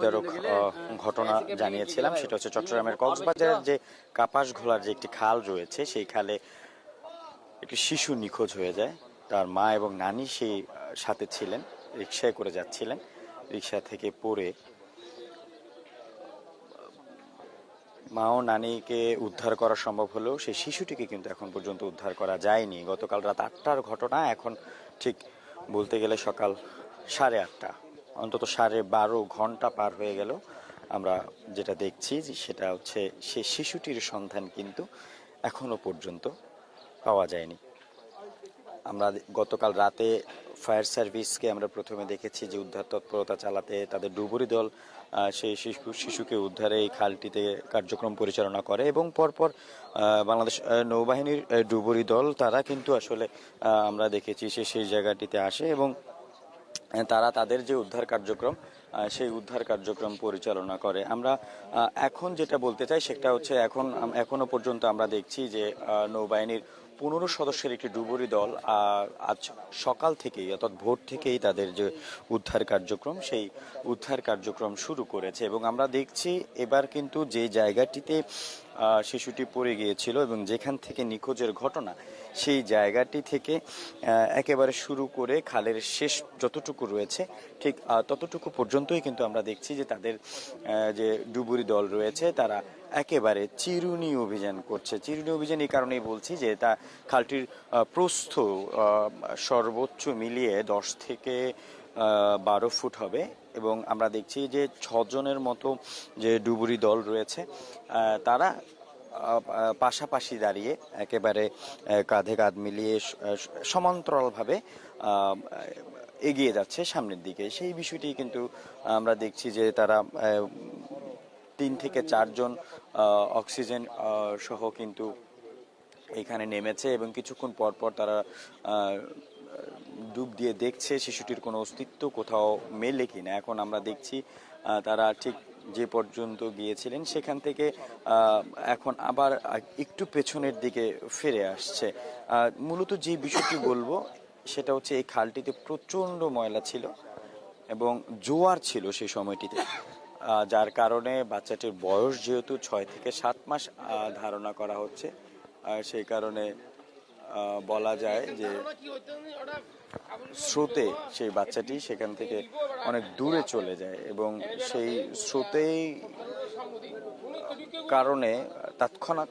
বিস্ফোরক ঘটনা জানিয়েছিলাম, সেটা হচ্ছে চট্টগ্রামের কক্সবাজারের যে কাপাস ঘোলার যে একটি খাল রয়েছে, সেই খালে একটি শিশু নিখোঁজ হয়ে যায়। তার মা এবং নানি সেই সাথে ছিলেন, রিকশায় করে যাচ্ছিলেন। রিকশা থেকে পড়ে মা ও নানিকে উদ্ধার করা সম্ভব হলেও সেই শিশুটিকে কিন্তু এখন পর্যন্ত উদ্ধার করা যায়নি। গতকাল রাত 8টার ঘটনা, এখন ঠিক বলতে গেলে সকাল 8:30, অন্তত 12.5 ঘন্টা পার হয়ে গেল। আমরা যেটা দেখছি যে সেটা হচ্ছে সেই শিশুটির সন্ধান কিন্তু এখনো পর্যন্ত পাওয়া যায়নি। আমরা গতকাল রাতে ফায়ার সার্ভিসকে আমরা প্রথমে দেখেছি যে উদ্ধার তৎপরতা চালাতে তাদের ডুবুরি দল সেই শিশুকে উদ্ধারে এই খালটিতে কার্যক্রম পরিচালনা করে, এবং পরপর বাংলাদেশ নৌবাহিনীর ডুবুরি দল তারা কিন্তু আসলে আমরা দেখেছি সেই জায়গাটিতে আসে এবং তারা তাদের যে উদ্ধার কার্যক্রম সেই উদ্ধার কার্যক্রম পরিচালনা করে। আমরা এখন যেটা বলতে চাই সেটা হচ্ছে এখনো পর্যন্ত আমরা দেখছি যে নৌবাহিনীর 15 সদস্যের একটি ডুবুরি দল আজ সকাল থেকেই অর্থাৎ ভোর থেকেই তাদের যে উদ্ধার কার্যক্রম সেই উদ্ধার কার্যক্রম শুরু করেছে। এবং আমরা দেখছি এবার কিন্তু যে জায়গাটিতে শিশুটি পড়ে গিয়েছিল এবং যেখান থেকে নিখোঁজের ঘটনা, সেই জায়গাটি থেকে একেবারে শুরু করে খালের শেষ যতটুকু রয়েছে ঠিক ততটুকু পর্যন্তই কিন্তু আমরা দেখছি যে তাদের যে ডুবুরি দল রয়েছে তারা একেবারে চিরুনি অভিযান করছে। চিরুনি অভিযান এই কারণেই বলছি যে তা খালটির প্রস্থ সর্বোচ্চ মিলিয়ে 10 থেকে 12 ফুট হবে, এবং আমরা দেখছি যে 6 জনের মতো যে ডুবুরি দল রয়েছে তারা পাশাপাশি দাঁড়িয়ে একেবারে কাঁধে কাঁধ মিলিয়ে সমান্তরালভাবে এগিয়ে যাচ্ছে সামনের দিকে। সেই বিষয়টি কিন্তু আমরা দেখছি যে তারা 3 থেকে 4 জন অক্সিজেন সহ কিন্তু এখানে নেমেছে, এবং কিছুক্ষণ পর পর তারা ডুব দিয়ে দেখছে শিশুটির কোনো অস্তিত্ব কোথাও মেলে কিনা। এখন আমরা দেখছি তারা ঠিক যে পর্যন্ত গিয়েছিলেন সেখান থেকে এখন আবার একটু পেছনের দিকে ফিরে আসছে। মূলত যে বিষয়টি বলবো সেটা হচ্ছে এই খালটিতে প্রচণ্ড ময়লা ছিল এবং জোয়ার ছিল সেই সময়টিতে, যার কারণে বাচ্চাটির বয়স যেহেতু 6 থেকে 7 মাস ধারণা করা হচ্ছে, সেই কারণে বলা যায় যে স্রোতে সেই বাচ্চাটি সেখান থেকে অনেক দূরে চলে যায়, এবং সেই স্রোতেই কারণে তৎক্ষণাৎ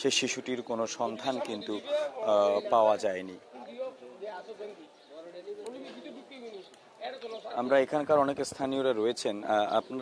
সেই শিশুটির কোনো সন্ধান কিন্তু পাওয়া যায়নি। আমরা এখানকার অনেক স্থানীয়রা রয়েছেন, আপনারা